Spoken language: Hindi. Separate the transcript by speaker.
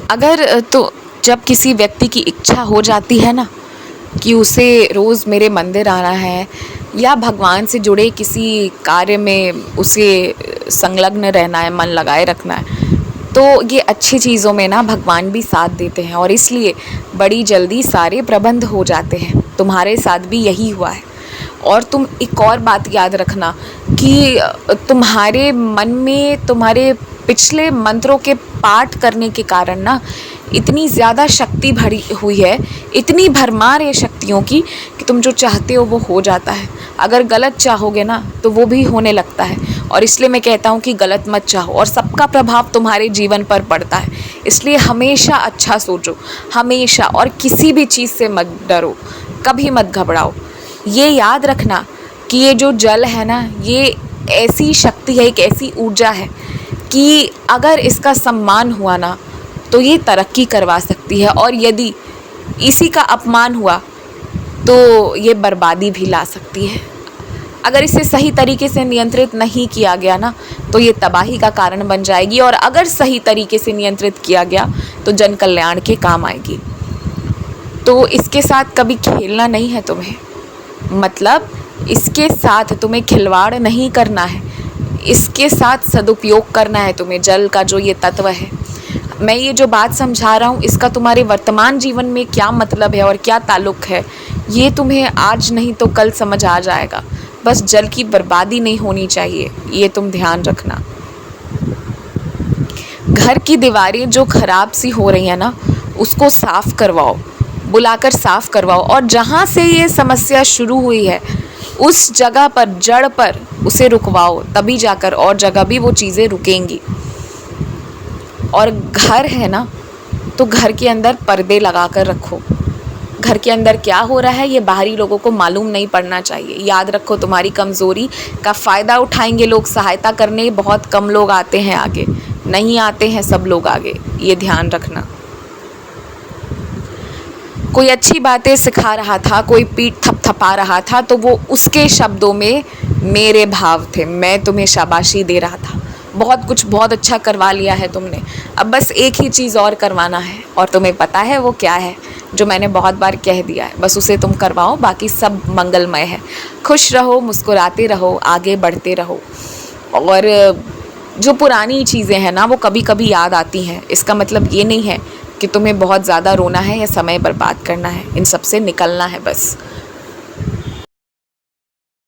Speaker 1: अगर तो जब किसी व्यक्ति की इच्छा हो जाती है ना कि उसे रोज़ मेरे मंदिर आना है या भगवान से जुड़े किसी कार्य में उसे संलग्न रहना है, मन लगाए रखना है, तो ये अच्छी चीज़ों में ना भगवान भी साथ देते हैं और इसलिए बड़ी जल्दी सारे प्रबंध हो जाते हैं। तुम्हारे साथ भी यही हुआ है। और तुम एक और बात याद रखना कि तुम्हारे मन में तुम्हारे पिछले मंत्रों के पाठ करने के कारण ना इतनी ज़्यादा शक्ति भरी हुई है, इतनी भरमार है शक्तियों की कि तुम जो चाहते हो वो हो जाता है। अगर गलत चाहोगे ना तो वो भी होने लगता है। और इसलिए मैं कहता हूँ कि गलत मत चाहो, और सबका प्रभाव तुम्हारे जीवन पर पड़ता है। इसलिए हमेशा अच्छा सोचो, हमेशा, और किसी भी चीज़ से मत डरो, कभी मत घबराओ। ये याद रखना कि ये जो जल है ना, ये ऐसी शक्ति है, एक ऐसी ऊर्जा है कि अगर इसका सम्मान हुआ ना तो ये तरक्की करवा सकती है, और यदि इसी का अपमान हुआ तो ये बर्बादी भी ला सकती है। अगर इसे सही तरीके से नियंत्रित नहीं किया गया ना तो ये तबाही का कारण बन जाएगी, और अगर सही तरीके से नियंत्रित किया गया तो जन कल्याण के काम आएगी। तो इसके साथ कभी खेलना नहीं है तुम्हें, मतलब इसके साथ तुम्हें खिलवाड़ नहीं करना है, इसके साथ सदुपयोग करना है तुम्हें। जल का जो ये तत्व है, मैं ये जो बात समझा रहा हूँ इसका तुम्हारे वर्तमान जीवन में क्या मतलब है और क्या ताल्लुक़ है, ये तुम्हें आज नहीं तो कल समझ आ जाएगा। बस जल की बर्बादी नहीं होनी चाहिए, ये तुम ध्यान रखना। घर की दीवारें जो खराब सी हो रही हैं ना, उसको साफ़ करवाओ, बुलाकर साफ़ करवाओ, और जहाँ से ये समस्या शुरू हुई है उस जगह पर, जड़ पर उसे रुकवाओ, तभी जाकर और जगह भी वो चीज़ें रुकेंगी। और घर है ना तो घर के अंदर पर्दे लगा कर रखो। घर के अंदर क्या हो रहा है ये बाहरी लोगों को मालूम नहीं पड़ना चाहिए। याद रखो, तुम्हारी कमज़ोरी का फ़ायदा उठाएंगे लोग, सहायता करने बहुत कम लोग आते हैं आगे, नहीं आते हैं सब लोग आगे, ये ध्यान रखना। कोई अच्छी बातें सिखा रहा था, कोई पीठ थपथपा रहा था, तो वो उसके शब्दों में मेरे भाव थे, मैं तुम्हें शाबाशी दे रहा था। बहुत अच्छा करवा लिया है तुमने, अब बस एक ही चीज़ और करवाना है, और तुम्हें पता है वो क्या है, जो मैंने बहुत बार कह दिया है, बस उसे तुम करवाओ, बाकी सब मंगलमय है। खुश रहो, मुस्कुराते रहो, आगे बढ़ते रहो। और जो पुरानी चीज़ें हैं ना वो कभी कभी याद आती हैं, इसका मतलब ये नहीं है कि तुम्हें बहुत ज़्यादा रोना है या समय बर्बाद करना है, इन सब से निकलना है बस।